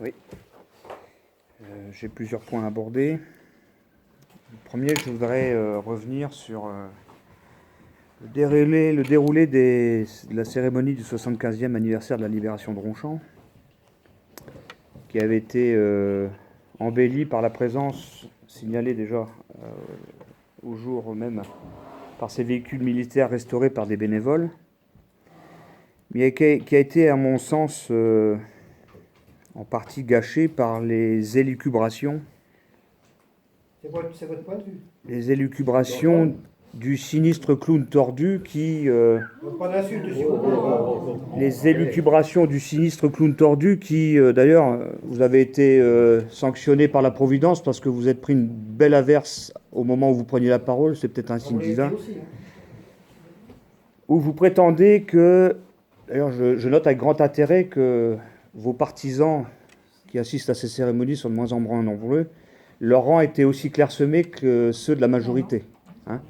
Oui. J'ai plusieurs points à aborder. Le premier, je voudrais revenir sur le déroulé de la cérémonie du 75e anniversaire de la libération de Ronchamp, qui avait été embellie par la présence, signalée déjà au jour même, par ces véhicules militaires restaurés par des bénévoles, mais qui a été, à mon sens, en partie gâchée par les élucubrations. C'est votre point de vue. Les élucubrations du sinistre clown tordu qui... Pas d'insulte, s'il vous plaît. les élucubrations du sinistre clown tordu qui, d'ailleurs, vous avez été sanctionné par la Providence parce que vous êtes pris une belle averse au moment où vous preniez la parole, c'est peut-être un signe divin, où vous prétendez que... D'ailleurs, je note avec grand intérêt que vos partisans qui assistent à ces cérémonies sont de moins en moins nombreux. Leur rang était aussi clairsemé que ceux de la majorité. Hein,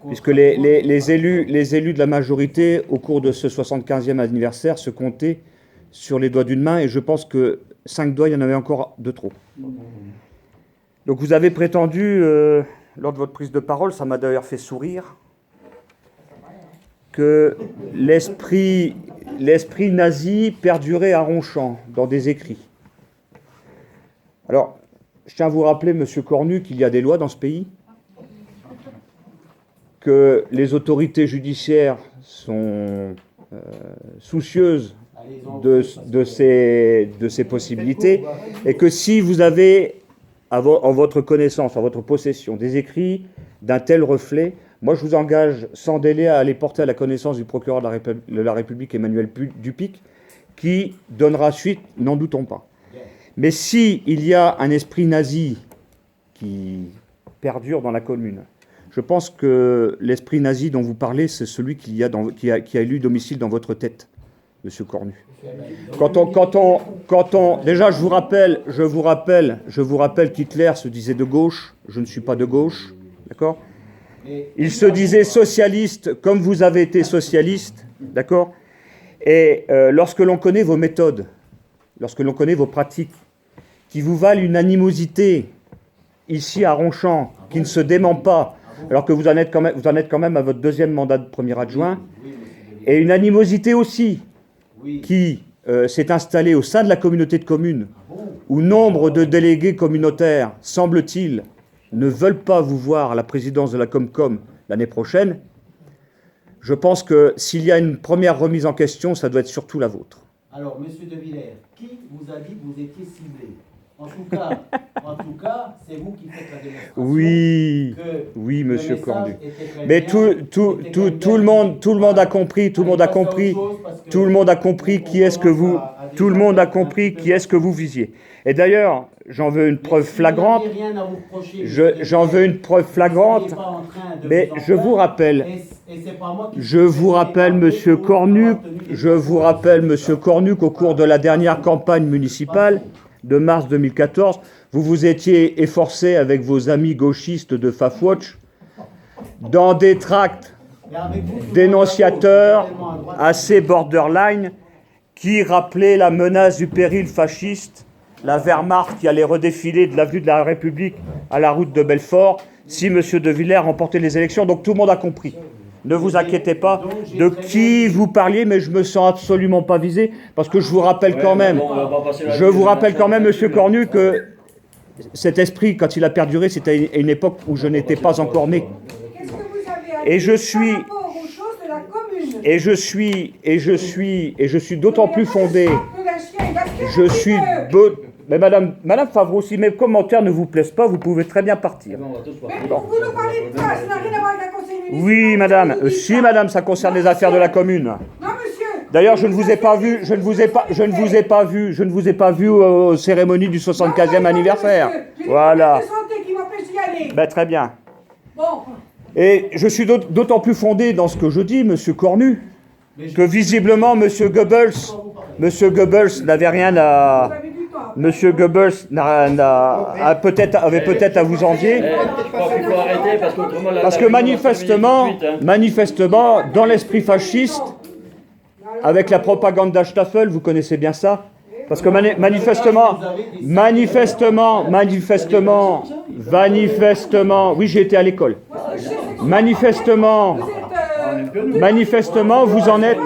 puisque les élus de la majorité, au cours de ce 75e anniversaire, se comptaient sur les doigts d'une main, et je pense que 5 doigts, il y en avait encore de trop. Donc vous avez prétendu, lors de votre prise de parole, ça m'a d'ailleurs fait sourire, que l'esprit nazi perdurait à Ronchamp, dans des écrits. Alors, je tiens à vous rappeler, Monsieur Cornu, qu'il y a des lois dans ce pays, que les autorités judiciaires sont soucieuses de ces possibilités, et que si vous avez en votre connaissance, en votre possession, des écrits d'un tel reflet, moi je vous engage sans délai à les porter à la connaissance du procureur de la République, Emmanuel Dupic, qui donnera suite, n'en doutons pas. Mais si il y a un esprit nazi qui perdure dans la commune, je pense que l'esprit nazi dont vous parlez, c'est celui qui a élu domicile dans votre tête, Monsieur Cornu. Déjà, je vous rappelle qu'Hitler se disait de gauche. Je ne suis pas de gauche, d'accord ? Il se disait socialiste, comme vous avez été socialiste, d'accord ? Et lorsque l'on connaît vos méthodes, lorsque l'on connaît vos pratiques, qui vous valent une animosité ici à Ronchamp, qui ne se dément pas, alors que vous en êtes quand même à votre deuxième mandat de premier adjoint, et une animosité aussi qui s'est installée au sein de la communauté de communes, où nombre de délégués communautaires, semble-t-il, ne veulent pas vous voir à la présidence de la Comcom l'année prochaine. Je pense que s'il y a une première remise en question, ça doit être surtout la vôtre. Alors, Monsieur De Villers, qui vous a dit que vous étiez ciblé ? En tout cas, c'est vous qui faites la démonstration. Oui, Monsieur Cornu. Mais tout le monde a compris, tout le monde a compris qui est-ce que vous visiez. Et d'ailleurs, j'en veux une preuve flagrante. Mais je vous rappelle, Monsieur Cornu, qu'au cours de la dernière campagne municipale de mars 2014, vous vous étiez efforcé avec vos amis gauchistes de Fafwatch dans des tracts dénonciateurs assez borderline qui rappelaient la menace du péril fasciste, la Wehrmacht qui allait redéfiler de l'avenue de la République à la route de Belfort si M. De Villers remportait les élections. Donc tout le monde a compris. Ne vous inquiétez pas de qui vous parliez, mais je ne me sens absolument pas visé, parce que je vous rappelle quand même, Monsieur Cornu, que cet esprit, quand il a perduré, c'était à une époque où je n'étais pas encore né. Qu'est-ce que vous avez à dire par rapport aux choses de la commune ? Et je suis d'autant plus fondé. Mais Madame Favreau, si mes commentaires ne vous plaisent pas, vous pouvez très bien partir. Mais vous nous parlez de ça, ça n'a rien à voir avec la conseil municipal. Oui, madame. Si, madame, ça concerne les affaires de la commune. Non, monsieur. D'ailleurs, je ne vous ai pas vu aux cérémonies du 75e anniversaire. Voilà. Très bien. Bon. Et je suis d'autant plus fondé dans ce que je dis, Monsieur Cornu, que visiblement, Monsieur Goebbels n'avait rien à... Monsieur Goebbels avait peut-être à vous envier. Parce que manifestement, dans l'esprit fasciste, avec la propagande d'Staffel, vous connaissez bien ça, Parce que manifestement, oui, j'ai été à l'école. Manifestement, vous en êtes...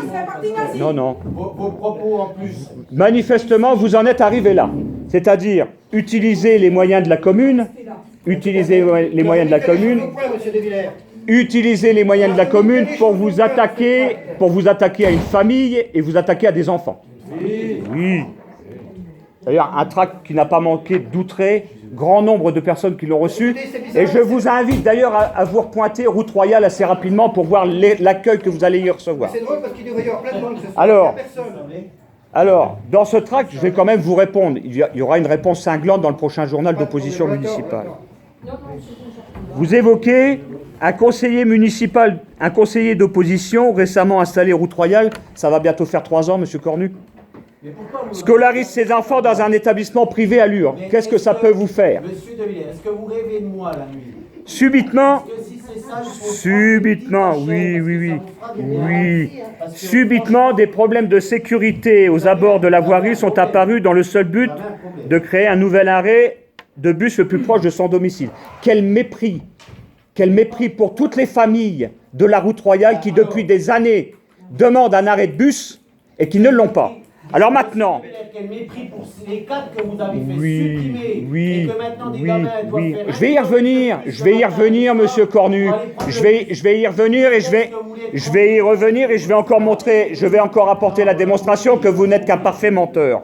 Non. Vos propos en plus. Manifestement, vous en êtes arrivé là. C'est-à-dire, utiliser les moyens de la commune, pour vous attaquer à une famille et vous attaquer à des enfants. Oui. D'ailleurs, un tract qui n'a pas manqué d'outrer grand nombre de personnes qui l'ont reçu. Et je vous invite d'ailleurs à vous repointer route Royale assez rapidement pour voir l'accueil que vous allez y recevoir. C'est drôle parce qu'il devrait y avoir plein de monde ce soir. Alors, dans ce tract, je vais quand même vous répondre. Il y aura une réponse cinglante dans le prochain journal d'opposition municipale. Vous évoquez un conseiller municipal, un conseiller d'opposition récemment installé route Royale. Ça va bientôt faire 3 ans, monsieur Cornu. Scolarise ses enfants dans un établissement privé à Lure. Qu'est-ce que ça peut vous faire? Monsieur De Villers, est-ce que vous rêvez de moi la nuit? Subitement, oui. Subitement, des problèmes de sécurité aux abords de la voirie sont apparus dans le seul but de créer un nouvel arrêt de bus le plus proche de son domicile. Quel mépris pour toutes les familles de la route Royale qui, depuis des années, demandent un arrêt de bus et qui ne l'ont pas. Alors maintenant... Quel mépris pour les cadres que vous avez fait supprimer et que maintenant des gamins doivent faire... Je vais y revenir, monsieur Cornu. Je vais y revenir et je vais encore montrer, je vais encore apporter la démonstration que vous n'êtes qu'un parfait menteur.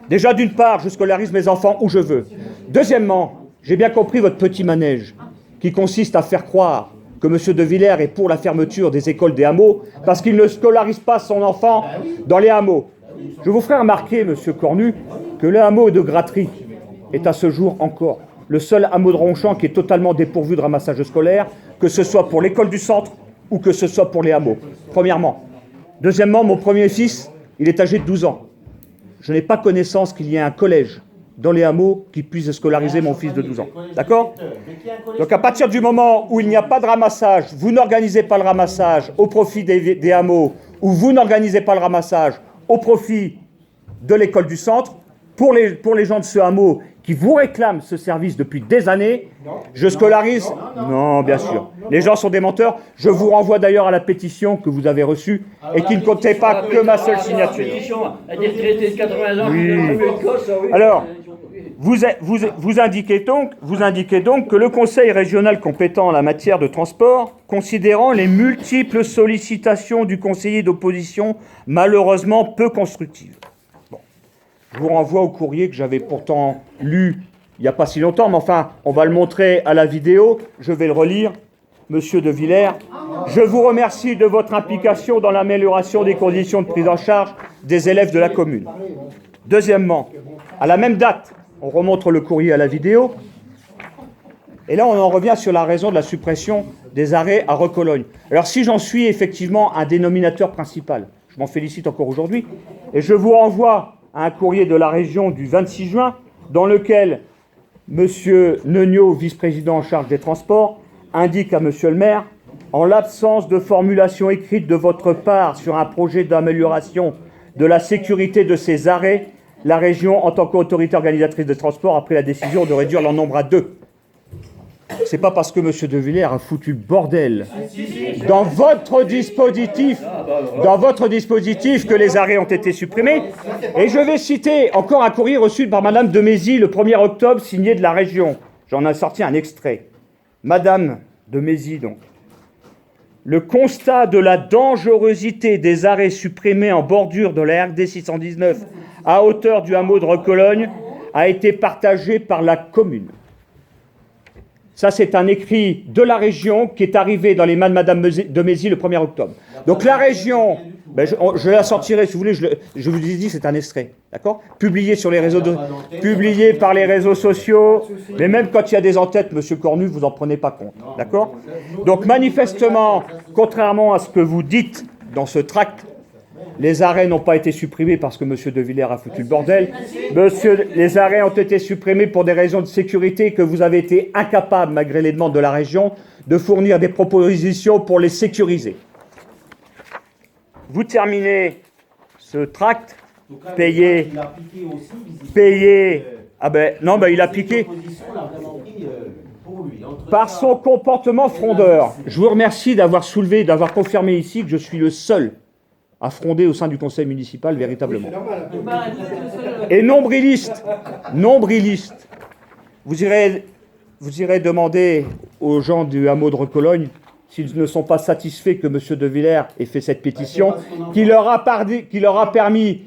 Déjà, d'une part, je scolarise mes enfants où je veux. Deuxièmement, j'ai bien compris votre petit manège qui consiste à faire croire que M. De Villers est pour la fermeture des écoles des hameaux parce qu'il ne scolarise pas son enfant dans les hameaux. Je vous ferai remarquer, M. Cornu, que le hameau de Gratry est à ce jour encore le seul hameau de Ronchamp qui est totalement dépourvu de ramassage scolaire, que ce soit pour l'école du centre ou que ce soit pour les hameaux. Premièrement. Deuxièmement, mon premier fils, il est âgé de 12 ans. Je n'ai pas connaissance qu'il y ait un collège dans les hameaux qui puisse scolariser mon fils de 12 ans. D'accord? Donc à partir du moment où il n'y a pas de ramassage, vous n'organisez pas le ramassage au profit des hameaux, ou vous n'organisez pas le ramassage au profit de l'école du centre, pour les gens de ce hameau qui vous réclament ce service depuis des années, je scolarise... Non, bien sûr. Les gens sont des menteurs. Je vous renvoie d'ailleurs à la pétition que vous avez reçue et qui ne comptait pas que ma seule signature. Oui. Alors, vous indiquez donc que le Conseil régional compétent en la matière de transport, considérant les multiples sollicitations du conseiller d'opposition malheureusement peu constructives. Bon. Je vous renvoie au courrier que j'avais pourtant lu il n'y a pas si longtemps, mais enfin, on va le montrer à la vidéo, je vais le relire. Monsieur De Villers, je vous remercie de votre implication dans l'amélioration des conditions de prise en charge des élèves de la commune. Deuxièmement, à la même date, on remontre le courrier à la vidéo, et là on en revient sur la raison de la suppression des arrêts à Recologne. Alors si j'en suis effectivement un dénominateur principal, je m'en félicite encore aujourd'hui, et je vous renvoie à un courrier de la région du 26 juin, dans lequel M. Neugnot, vice-président en charge des transports, indique à M. le maire, en l'absence de formulation écrite de votre part sur un projet d'amélioration de la sécurité de ces arrêts, la région, en tant qu'autorité organisatrice de transport, a pris la décision de réduire leur nombre à 2. C'est pas parce que M. De Villers a foutu le bordel dans votre dispositif que les arrêts ont été supprimés. Et je vais citer encore un courrier reçu par Madame de Mézy le 1er octobre, signé de la région. J'en ai sorti un extrait. Madame de Mézy, donc. Le constat de la dangerosité des arrêts supprimés en bordure de la RD 619 à hauteur du hameau de Recologne a été partagé par la commune. Ça, c'est un écrit de la région qui est arrivé dans les mains de Madame de Mézy le 1er octobre. Donc la région, je la sortirai si vous voulez, je vous ai dit, c'est un extrait, d'accord? Publié par les réseaux sociaux, mais même quand il y a des en-têtes, Monsieur Cornu, vous en prenez pas compte, d'accord? Donc manifestement, contrairement à ce que vous dites dans ce tract, les arrêts n'ont pas été supprimés parce que M. De Villers a foutu le bordel. Les arrêts ont été supprimés pour des raisons de sécurité que vous avez été incapable, malgré les demandes de la région, de fournir des propositions pour les sécuriser. Vous terminez ce tract En tout cas, Payé. il a piqué aussi, visiblement, Payé. Ah ben, non, ben il a piqué. l'opposition l'a vraiment pris, pour lui. Entre Par ça son comportement et frondeur. l'indice. Je vous remercie d'avoir soulevé, d'avoir confirmé ici que je suis le seul à fronder au sein du conseil municipal véritablement. C'est normal. Et nombriliste, nombriliste. Vous irez demander aux gens du hameau de Recologne s'ils ne sont pas satisfaits que M. De Villers ait fait cette pétition, qui leur a permis.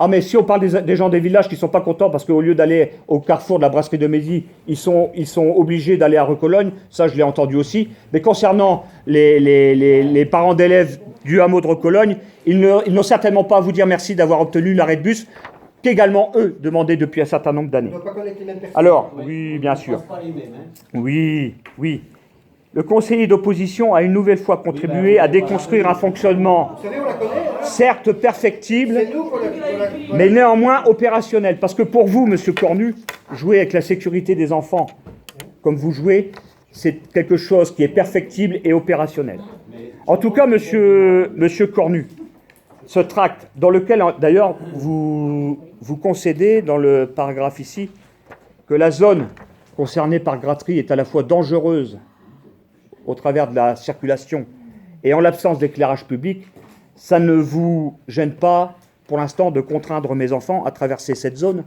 Ah mais si on parle des gens des villages qui ne sont pas contents parce qu'au lieu d'aller au carrefour de la brasserie de Mézy, ils sont obligés d'aller à Recologne, ça je l'ai entendu aussi. Mais concernant les parents d'élèves du hameau de Recologne, ils n'ont certainement pas à vous dire merci d'avoir obtenu l'arrêt de bus qu'également eux demandaient depuis un certain nombre On d'années. ne doit pas connaître les mêmes personnes. Alors, oui, bien sûr. Je pense pas les mêmes, hein. Oui, oui. Le conseiller d'opposition a une nouvelle fois contribué à déconstruire un fonctionnement, Vous savez, on la connaît. Hein. certes perfectible, C'est nous qu'on la... mais néanmoins opérationnel. Parce que pour vous, Monsieur Cornu, jouer avec la sécurité des enfants, comme vous jouez, c'est quelque chose qui est perfectible et opérationnel. En tout cas, Monsieur Cornu, ce tract, dans lequel, d'ailleurs, vous concédez, dans le paragraphe ici, que la zone concernée par gratterie est à la fois dangereuse au travers de la circulation et en l'absence d'éclairage public, ça ne vous gêne pas, pour l'instant, de contraindre mes enfants à traverser cette zone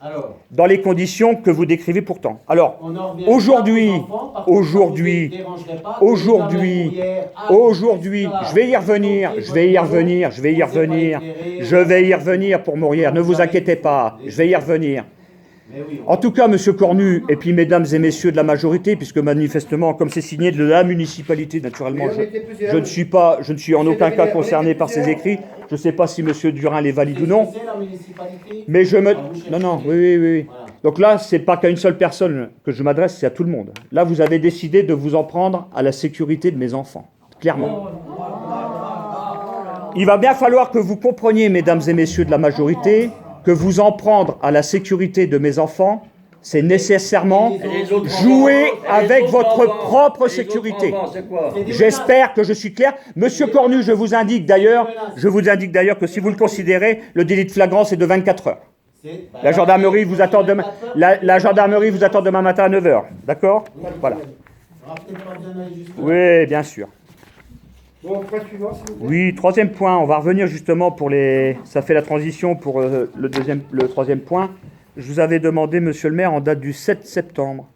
Alors, dans les conditions que vous décrivez pourtant. Alors, on en revient aujourd'hui, pas aux enfants, par contre, aujourd'hui, ça vous dérangerait pas que aujourd'hui, les gamins hier, aujourd'hui, ah, je vais y revenir, je vais y revenir, je vais y revenir, je vais y revenir pour mourir, ne vous inquiétez pas, je vais y revenir. Mais oui, En tout cas, Monsieur Cornu, et puis mesdames et messieurs de la majorité, puisque manifestement, comme c'est signé de la municipalité, naturellement, Oui, on était plusieurs. je ne suis en aucun cas concerné par ces écrits. Je ne sais pas si Monsieur Durin les valide ou non. c'est la municipalité. Mais je me... Ah, vous cherchez. Non, non, oui. Voilà. Donc là, c'est pas qu'à une seule personne que je m'adresse, c'est à tout le monde. Là, vous avez décidé de vous en prendre à la sécurité de mes enfants, clairement. Il va bien falloir que vous compreniez, mesdames et messieurs de la majorité, que vous en prendre à la sécurité de mes enfants, c'est nécessairement jouer avec votre propre sécurité. J'espère que je suis clair. Monsieur Cornu, je vous indique d'ailleurs que si vous le considérez, le délit de flagrance est de 24 heures. La gendarmerie vous attend demain. La gendarmerie vous attend demain matin à 9h. D'accord? Voilà. Oui, bien sûr. Bon, point suivant, s'il vous plaît. Oui, troisième point. On va revenir justement pour les. Ça fait la transition pour le troisième point. Je vous avais demandé, monsieur le maire, en date du 7 septembre,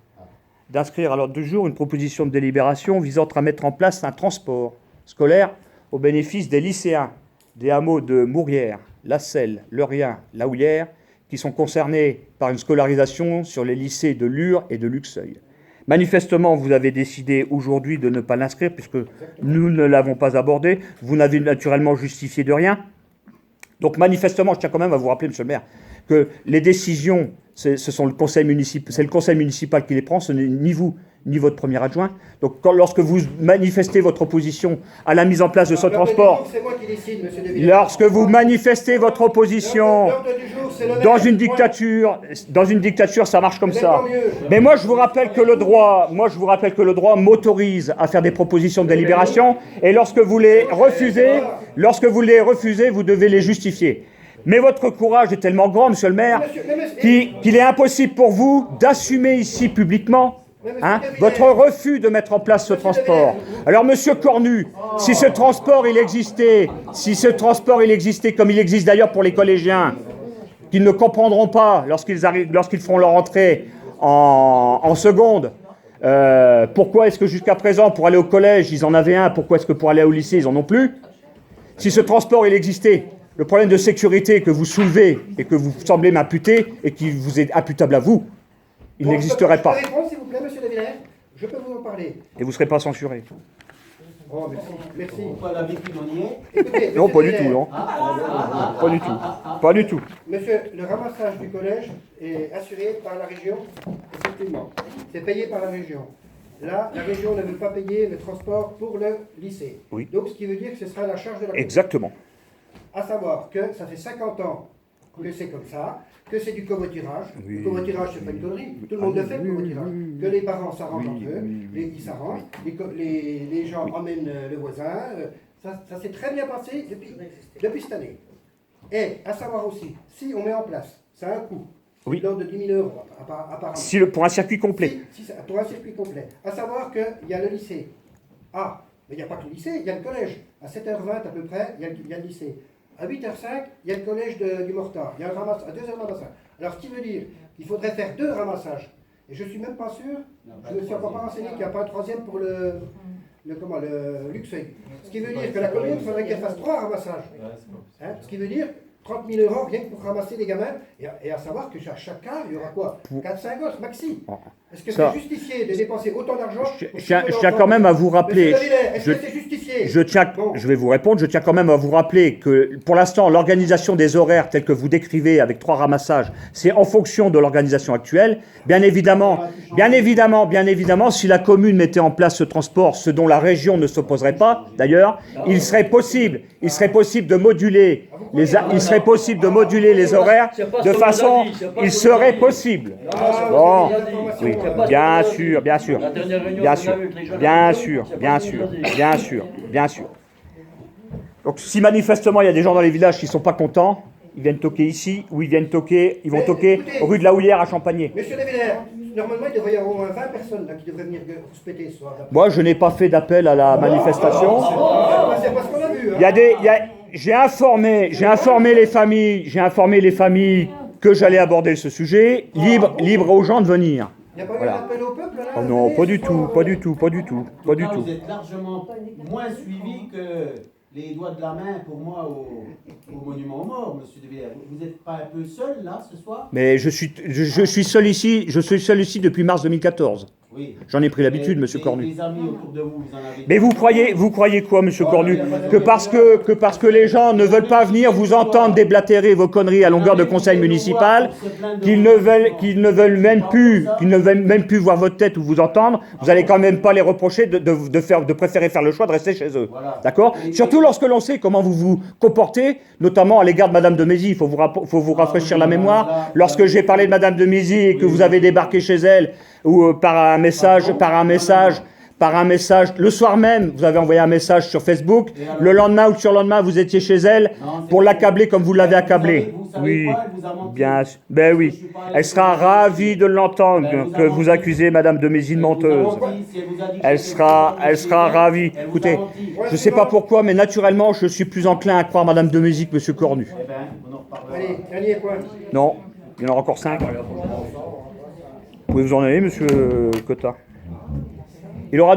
d'inscrire à l'ordre du jour une proposition de délibération visant à mettre en place un transport scolaire au bénéfice des lycéens des hameaux de Mourières, La Selle, Le Rien, La Houillère, qui sont concernés par une scolarisation sur les lycées de Lure et de Luxeuil. Manifestement, vous avez décidé aujourd'hui de ne pas l'inscrire puisque nous ne l'avons pas abordé. Vous n'avez naturellement justifié de rien. Donc manifestement, je tiens quand même à vous rappeler, monsieur le maire, que les décisions, c'est le conseil municipal qui les prend, ce n'est ni vous ni votre premier adjoint. Donc lorsque vous manifestez votre opposition à la mise en place de ce transport, C'est moi qui décide, monsieur De Villers. lorsque vous manifestez votre opposition L'ordre du jour, c'est le dans maire. une dictature, ça marche comme Mais ça. tant mieux. Mais moi, je vous rappelle que le droit m'autorise à faire des propositions de délibération, et lorsque vous les refusez, vous devez les justifier. Mais votre courage est tellement grand, monsieur le maire, qu'il est impossible pour vous d'assumer ici publiquement votre refus de mettre en place ce transport. Alors, monsieur Cornu, si ce transport il existait comme il existe d'ailleurs pour les collégiens, qu'ils ne comprendront pas lorsqu'ils feront leur entrée en seconde, pourquoi est-ce que jusqu'à présent, pour aller au collège, ils en avaient un, pourquoi est-ce que pour aller au lycée, ils en ont plus? Si ce transport il existait, le problème de sécurité que vous soulevez et que vous semblez m'imputer et qui vous est imputable à vous, il n'existerait pas. Je peux répondre, s'il vous plaît, monsieur De Villers? Je peux vous en parler. Et vous ne serez pas censuré. Oh, merci. Merci. Pourquoi la victime on y est? Écoutez, Non, monsieur pas De du Villers, tout, non. Pas du tout. Pas du tout. Monsieur, le ramassage du collège est assuré par la région, effectivement. C'est payé par la région. Là, la région ne veut pas payer le transport pour le lycée. Oui. Donc, ce qui veut dire que ce sera à la charge de la commune. Exactement. À savoir que ça fait 50 ans que c'est comme ça, que c'est du covoiturage. Oui. Le covoiturage, c'est pas une connerie. Tout le monde le fait, le covoiturage. Que les parents s'arrangent entre eux, ils s'arrangent, les gens emmènent le voisin. Ça s'est très bien passé depuis cette année. Et à savoir aussi, si on met en place, ça a un coût, Oui. de l'ordre de 10 000 euros apparemment. Pour un circuit complet. Pour un circuit complet. À savoir qu'il y a le lycée. Ah, mais il n'y a pas que le lycée, il y a le collège. À 7h20 à peu près, il y a le lycée. À 8h05, il y a le collège du Mortar. Il y a un ramassage, à 2h ramassage. Alors, ce qui veut dire qu'il faudrait faire 2 ramassages. Et je ne suis même pas sûr, je ne me suis encore pas renseigné qu'il n'y a pas un troisième pour le Luxeuil. Ce qui veut dire que la commune, il faudrait qu'elle fasse 3 ramassages. Hein, ce qui veut dire 30 000 euros rien que pour ramasser les gamins. Et à savoir que chaque cas, il y aura quoi 4-5 gosses, maxi. Est-ce que c'est justifié de dépenser autant d'argent? Je tiens quand même à vous rappeler. Est-ce que c'est justifié? Je vais vous répondre. Je tiens quand même à vous rappeler que pour l'instant, l'organisation des horaires telle que vous décrivez avec 3 ramassages, c'est en fonction de l'organisation actuelle. Bien évidemment, si la commune mettait en place ce transport, ce dont la région ne s'opposerait pas, d'ailleurs, il serait possible de moduler les horaires de façon, il serait possible. Bon, oui, bien sûr. Donc si manifestement il y a des gens dans les villages qui ne sont pas contents, ils viennent toquer ici, ou ils vont toquer rue de la Houlière à Champagné. Monsieur Lévillers, normalement il devrait y avoir au moins 20 personnes là, qui devraient venir rouspéter ce soir. Moi je n'ai pas fait d'appel à la manifestation. C'est pas ce qu'on a vu. Hein. J'ai informé les familles que j'allais aborder ce sujet, libre aux gens de venir. Il n'y a pas eu un appel au peuple là? Oh non, pas du tout. Vous êtes largement moins suivi que les doigts de la main pour moi au monument aux morts, monsieur De Villers. Vous n'êtes pas un peu seul là ce soir? Mais je suis seul ici depuis mars 2014. Oui. J'en ai pris l'habitude, monsieur Cornu. Les amis autour de vous, vous en avez. Mais vous croyez quoi, monsieur Cornu? Que parce que les gens ne veulent pas venir vous entendre déblatérer vos conneries à longueur de conseil municipal, qu'ils ne veulent même plus voir votre tête ou vous entendre, vous allez quand même pas les reprocher de préférer faire le choix de rester chez eux. D'accord? Surtout lorsque l'on sait comment vous vous comportez, notamment à l'égard de Madame de Mézy. Il faut vous rafraîchir la mémoire. Lorsque j'ai parlé de Madame de Mézy et que vous avez débarqué chez elle, ou par un message, le soir même, vous avez envoyé un message sur Facebook, le lendemain ou le surlendemain, vous étiez chez elle pour l'accabler comme vous l'avez accablé. Oui, bien sûr. Ben oui, elle sera ravie de l'entendre que vous accusez Madame de Mézy de menteuse. Elle sera ravie. Écoutez, je ne sais pas pourquoi, mais naturellement, je suis plus enclin à croire Madame de Mézy que Monsieur Cornu. Allez, dernier point. Non, il y en aura encore 5. Vous pouvez vous en aller, monsieur Cotta. Il aura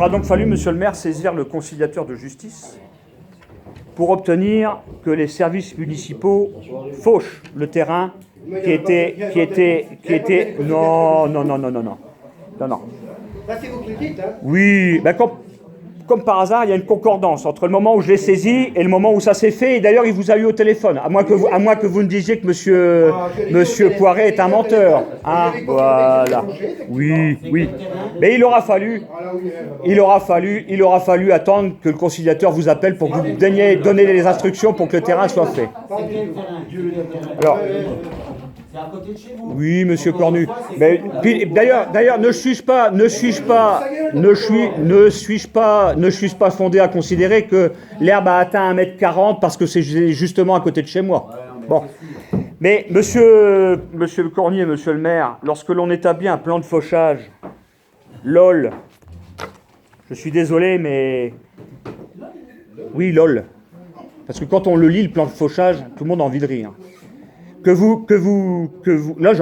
donc fallu, monsieur le maire, saisir le conciliateur de justice pour obtenir que les services municipaux fauchent le terrain qui était... Non. Là, c'est vous qui le dites, hein? Oui, ben comme par hasard, il y a une concordance entre le moment où je l'ai saisi et le moment où ça s'est fait. Et d'ailleurs, il vous a eu au téléphone. À moins que vous ne disiez que monsieur Poiret est un menteur. Ah, voilà. Oui. Mais il aura fallu attendre que le conciliateur vous appelle pour que vous daigniez donner les instructions pour que le terrain soit fait. Alors. C'est à côté de chez vous. Oui, monsieur Cornu. Mais d'ailleurs, ne suis-je pas fondé à considérer que l'herbe a atteint 1,40 m parce que c'est justement à côté de chez moi. Bon. Mais monsieur le Cornu et monsieur le maire, lorsque l'on établit un plan de fauchage, LOL, je suis désolé, mais... Oui, LOL. Parce que quand on le lit, le plan de fauchage, tout le monde a envie de rire. Que vous, là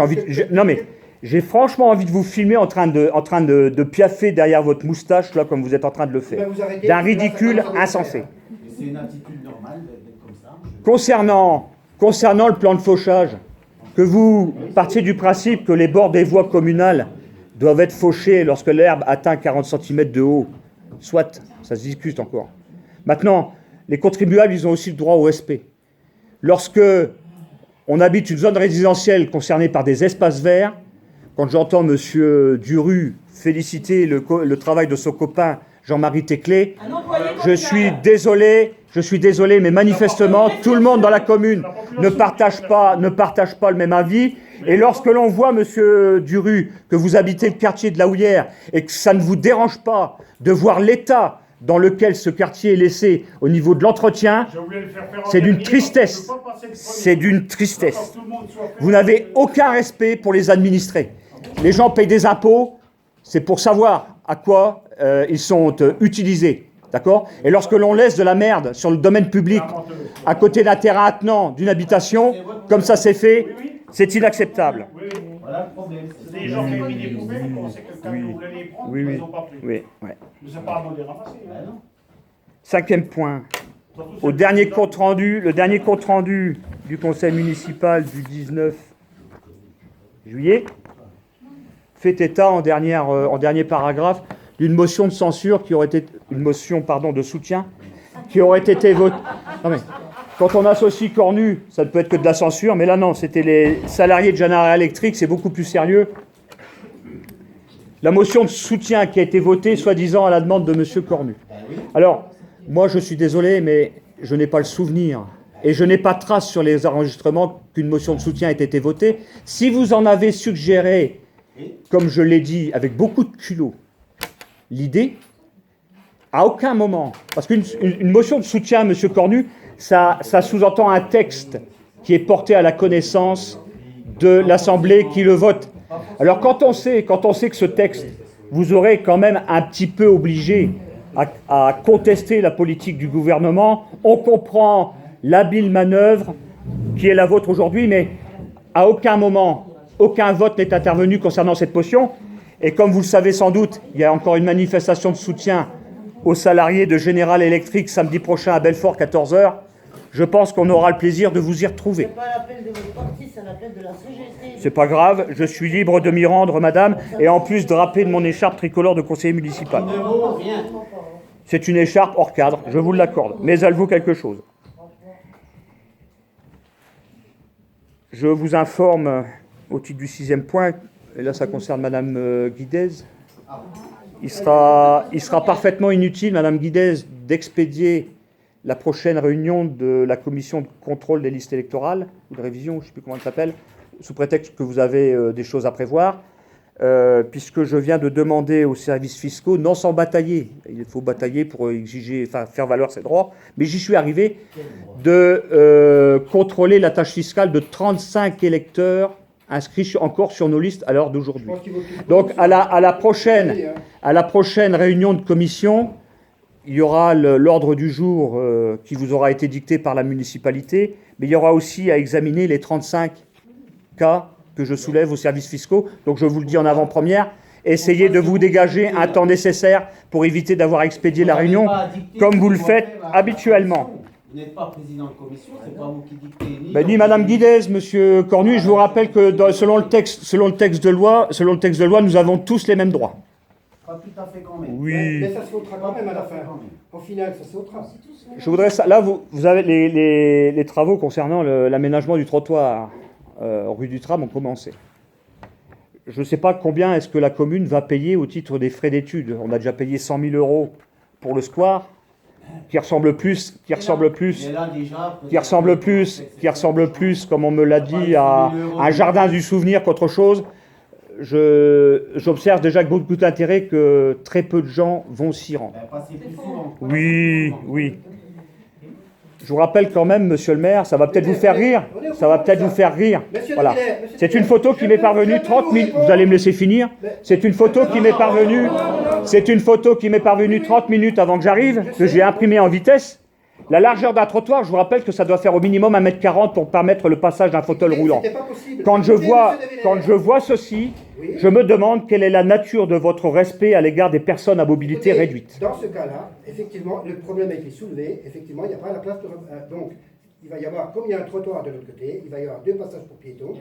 j'ai franchement envie de vous filmer en train de piaffer derrière votre moustache, là, comme vous êtes en train de le faire. D'un ridicule insensé. C'est une attitude normale d'être comme ça. Concernant le plan de fauchage, que vous partiez du principe que les bords des voies communales doivent être fauchés lorsque l'herbe atteint 40 cm de haut, soit, ça se discute encore. Maintenant, les contribuables, ils ont aussi le droit au SP. Lorsque on habite une zone résidentielle concernée par des espaces verts, quand j'entends M. Duru féliciter le travail de son copain Jean-Marie Teclé, je suis désolé, mais manifestement, tout le monde dans la commune ne partage pas le même avis. Et lorsque l'on voit, M. Duru, que vous habitez le quartier de la Houlière et que ça ne vous dérange pas de voir l'état dans lequel ce quartier est laissé au niveau de l'entretien, c'est d'une tristesse. C'est d'une tristesse. Vous n'avez aucun respect pour les administrés. Les gens payent des impôts, c'est pour savoir à quoi ils sont utilisés. D'accord ? Et lorsque l'on laisse de la merde sur le domaine public, à côté d'un terrain attenant, d'une habitation, comme ça c'est fait, c'est inacceptable. Voilà le problème. C'est des gens qui ont mis des poubelles, on sait que quelqu'un voulait les prendre, Oui, ils oui. n'ont pas pris. Oui, oui. Mais c'est pas à moi de les ramasser. Ben non. Cinquième point. Surtout Au ceux dernier qui- compte rendu, le dernier compte rendu du conseil municipal du 19 juillet fait état en dernier paragraphe d'une motion de censure qui aurait été une motion de soutien qui aurait été votée. Non mais quand on associe Cornu, ça ne peut être que de la censure, mais là non, c'était les salariés de General Electric, c'est beaucoup plus sérieux. La motion de soutien qui a été votée, soi-disant à la demande de M. Cornu. Alors, moi je suis désolé, mais je n'ai pas le souvenir, et je n'ai pas trace sur les enregistrements qu'une motion de soutien ait été votée. Si vous en avez suggéré, comme je l'ai dit, avec beaucoup de culot, l'idée, à aucun moment, parce qu'une motion de soutien à M. Cornu, ça sous-entend un texte qui est porté à la connaissance de l'Assemblée qui le vote. Alors quand on sait que ce texte vous aurait quand même un petit peu obligé à contester la politique du gouvernement, on comprend l'habile manœuvre qui est la vôtre aujourd'hui, mais à aucun moment, aucun vote n'est intervenu concernant cette motion. Et comme vous le savez sans doute, il y a encore une manifestation de soutien aux salariés de General Electric samedi prochain à Belfort, 14h. Je pense qu'on aura le plaisir de vous y retrouver. C'est pas l'appel de votre parti, c'est l'appel de la CGT. C'est pas grave, je suis libre de m'y rendre, madame, et en plus draper de mon écharpe tricolore de conseiller municipal. Ne vaut rien. C'est une écharpe hors cadre, je vous l'accorde, mais elle vaut quelque chose. Je vous informe, au titre du 6e point, et là ça concerne madame Guidez, il sera parfaitement inutile, madame Guidez, d'expédier la prochaine réunion de la commission de contrôle des listes électorales, ou de révision, je ne sais plus comment elle s'appelle, sous prétexte que vous avez des choses à prévoir, puisque je viens de demander aux services fiscaux, non sans batailler, il faut batailler pour faire valoir ses droits, mais j'y suis arrivé, de contrôler la tâche fiscale de 35 électeurs inscrits encore sur nos listes à l'heure d'aujourd'hui. Donc à la prochaine réunion de commission, il y aura l'ordre du jour qui vous aura été dicté par la municipalité, mais il y aura aussi à examiner les 35 cas que je soulève aux services fiscaux. Donc je vous le dis en avant-première, essayez de vous dégager un temps nécessaire pour éviter d'avoir expédié la réunion, comme vous le faites habituellement. Vous n'êtes pas président de commission, c'est pas vous qui dictez Ni Madame Guidez, Monsieur Cornu, je vous rappelle que selon le texte de loi, nous avons tous les mêmes droits. Pas tout à fait quand même. Oui. Mais ça se sautera quand même à la fin. Au final, ça sautera. Je voudrais ça. Là, vous avez les travaux concernant l'aménagement du trottoir rue du Tram ont commencé. Je ne sais pas combien est-ce que la commune va payer au titre des frais d'études. On a déjà payé 100 000 € pour le square, qui ressemble plus, comme on me l'a dit, à un jardin du souvenir qu'autre chose. J'observe déjà avec beaucoup d'intérêt que très peu de gens vont s'y rendre. Passez plus souvent. Oui, oui. Je vous rappelle quand même, monsieur le maire, ça va peut-être vous faire rire. Ça va peut-être vous faire rire. Voilà. C'est une photo qui m'est parvenue 30 minutes. Vous allez me laisser finir. C'est une photo qui m'est parvenue. C'est une photo qui m'est parvenue 30 minutes avant que j'arrive, que j'ai imprimée en vitesse. La largeur d'un trottoir, je vous rappelle que ça doit faire au minimum 1,40 m pour permettre le passage d'un fauteuil roulant. Quand je vois ceci, je me demande quelle est la nature de votre respect à l'égard des personnes à mobilité réduite. Dans ce cas-là, effectivement, le problème a été soulevé. Effectivement, il n'y a pas la place de... donc, il va y avoir, comme il y a un trottoir de l'autre côté, il va y avoir 2 passages pour piétons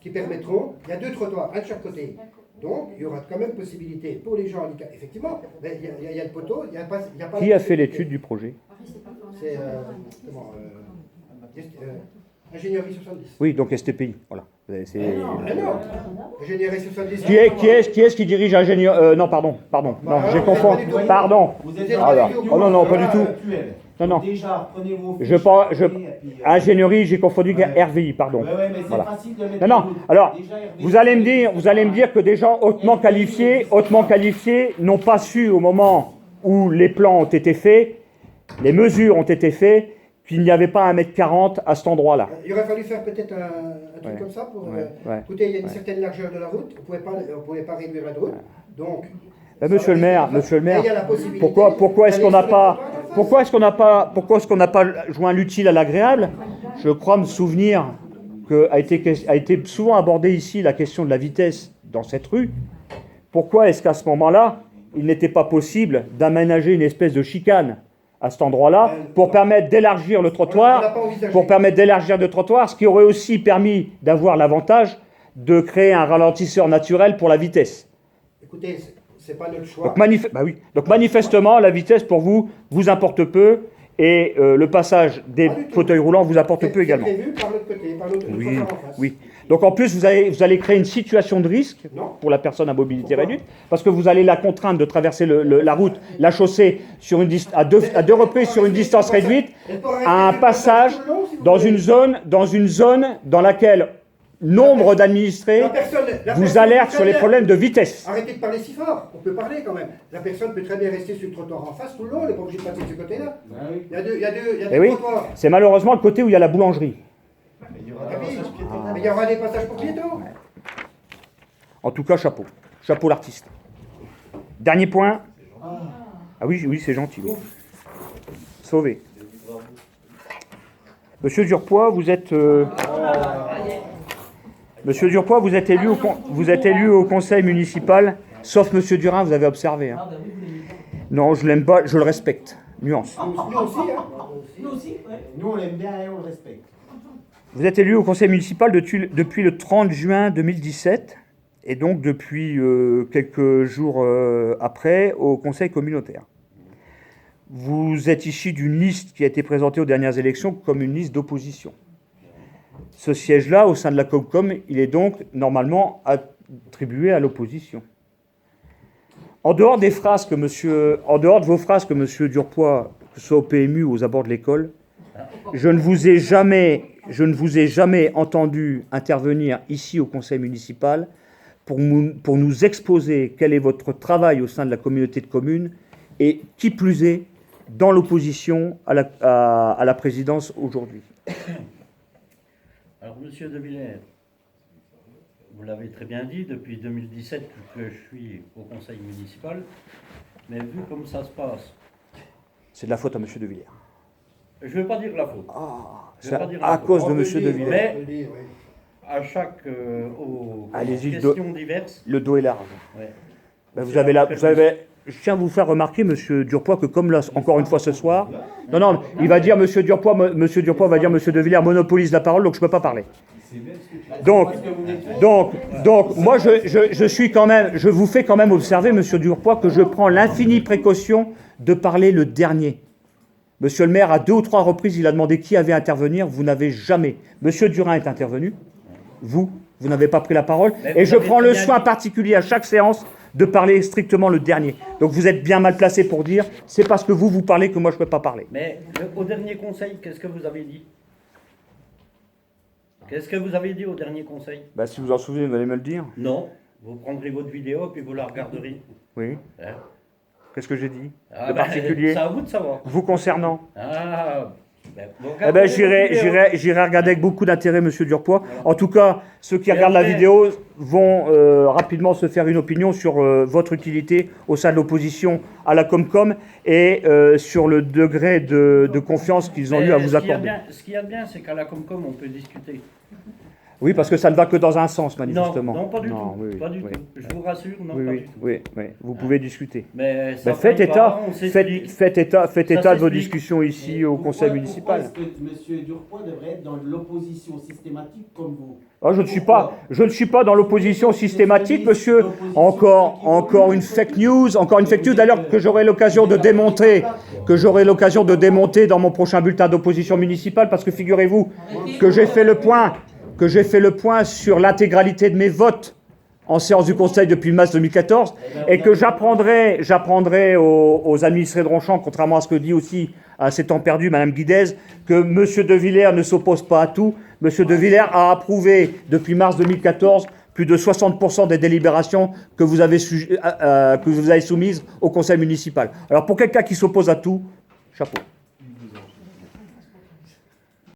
qui permettront... Il y a 2 trottoirs, un de chaque côté. Donc, il y aura quand même possibilité pour les gens handicapés. Effectivement, il y a le poteau, il n'y a pas... Qui a fait l'étude du projet ? C'est... Ingénierie 70. Oui, donc STPI, voilà. Mais non, Ingénierie 70. Qui est-ce qui dirige ingénieur non, pardon, non, j'ai confondu. Pardon. Vous êtes Oh non, pas du tout. Non. Déjà, prenez vos Ingénierie, j'ai confondu avec RVI, pardon. Ouais, mais c'est Voilà. facile de mettre. Non. Alors, Déjà, RVI, vous allez me dire que des gens hautement qualifiés n'ont pas su au moment où les plans ont été faits, les mesures ont été faites, qu'il n'y avait pas 1,40 m à cet endroit-là. Il aurait fallu faire peut-être un truc comme ça pour... Écoutez, il y a une certaine largeur de la route, on ne pouvait pas réduire la route, donc... Monsieur le maire, il y a la possibilité pourquoi est-ce qu'on n'a d'aller pas, sur le trottoir en face. pourquoi est-ce qu'on n'a pas joint l'utile à l'agréable? Je crois me souvenir qu'a été souvent abordée ici la question de la vitesse dans cette rue. Pourquoi est-ce qu'à ce moment-là, il n'était pas possible d'aménager une espèce de chicane à cet endroit-là pour permettre d'élargir le trottoir, ce qui aurait aussi permis d'avoir l'avantage de créer un ralentisseur naturel pour la vitesse. Écoutez, c'est pas notre choix. Donc manifestement, la vitesse pour vous importe peu et le passage des fauteuils roulants vous apporte peu également. C'est prévu par l'autre côté, par l'autre trottoir en face. Oui. Donc en plus, vous allez créer une situation de risque pour la personne à mobilité réduite, parce que vous allez la contraindre de traverser la route, la chaussée sur à deux reprises sur une distance réduite, à un passage dans une zone dans laquelle nombre d'administrés vous alertent sur les problèmes de vitesse. Arrêtez de parler si fort, on peut parler quand même. La personne peut très bien rester sur le trottoir en face tout le long, elle n'est pas obligée de passer de ce côté-là. Il y a deux trottoirs. C'est malheureusement le côté où il y a la boulangerie. Mais il y aura des passages pour piétons. En tout cas, chapeau. Chapeau l'artiste. Dernier point. Ah oui, c'est gentil. Oui. Sauvé. Monsieur Durpois, vous êtes... Monsieur Durpois, vous êtes élu au conseil municipal, sauf Monsieur Durin, vous avez observé. Hein. Non, je l'aime pas, je le respecte. Nuance. Nous aussi, hein. Nous aussi, nous on l'aime bien et on le respecte. Vous êtes élu au conseil municipal depuis le 30 juin 2017, et donc depuis quelques jours après, au conseil communautaire. Vous êtes issu d'une liste qui a été présentée aux dernières élections comme une liste d'opposition. Ce siège-là, au sein de la Comcom, il est donc normalement attribué à l'opposition. En dehors de vos phrases que M. Durpois, que ce soit au PMU ou aux abords de l'école, je ne vous ai jamais entendu intervenir ici au conseil municipal pour nous exposer quel est votre travail au sein de la communauté de communes et, qui plus est, dans l'opposition à la présidence aujourd'hui. Alors, Monsieur De Villers, vous l'avez très bien dit, depuis 2017 que je suis au conseil municipal, mais vu comme ça se passe... C'est de la faute à Monsieur De Villers. Je ne veux pas dire la faute. C'est à cause de Monsieur De Villers. Mais à chaque questions diverses... Le dos est large. Ouais. Ben je tiens à vous faire remarquer, Monsieur Durpois, que comme là, encore une fois ce soir... Non, il va dire Monsieur Durpois va dire Monsieur De Villers monopolise la parole, donc je ne peux pas parler. Donc, moi, je vous fais quand même observer, Monsieur Durpois, que je prends l'infinie précaution de parler le dernier. Monsieur le maire, à 2 ou 3 reprises, il a demandé qui avait à intervenir. Vous n'avez jamais. Monsieur Durin est intervenu. Vous n'avez pas pris la parole. Et je prends le soin particulier à chaque séance de parler strictement le dernier. Donc vous êtes bien mal placé pour dire, c'est parce que vous parlez que moi je ne peux pas parler. Mais au dernier conseil, qu'est-ce que vous avez dit? Qu'est-ce que vous avez dit au dernier conseil? Si vous en souvenez, vous allez me le dire. Non, vous prendrez votre vidéo puis vous la regarderez. Oui. Hein? Qu'est-ce que j'ai dit de particulier? C'est à vous de savoir. Vous concernant. Donc, j'irai regarder avec beaucoup d'intérêt, Monsieur Durpois. Voilà. En tout cas, ceux qui regardent la vidéo vont rapidement se faire une opinion sur votre utilité au sein de l'opposition à la Comcom et sur le degré de confiance qu'ils ont eu à vous accorder. Ce qu'il y a de bien, c'est qu'à la Comcom, on peut discuter. Oui, parce que ça ne va que dans un sens, manifestement. Non, pas du tout. Pas du tout. Je vous rassure, non, pas du tout. Oui, vous pouvez discuter. Mais ça faites état de vos discussions ici au conseil municipal. Est-ce que M. Durpois devrait être dans l'opposition systématique comme vous? Je ne suis pas dans l'opposition systématique, monsieur. Encore une fake news, d'ailleurs que j'aurai l'occasion de démonter dans mon prochain bulletin d'opposition municipale, parce que figurez-vous que j'ai fait le point sur l'intégralité de mes votes en séance du Conseil depuis mars 2014, et que j'apprendrai aux administrés de Ronchamp, contrairement à ce que dit aussi à ces temps perdus Madame Guidez, que M. De Villers ne s'oppose pas à tout. M. De Villers a approuvé depuis mars 2014 plus de 60% des délibérations que vous avez soumises au conseil municipal. Alors pour quelqu'un qui s'oppose à tout, chapeau.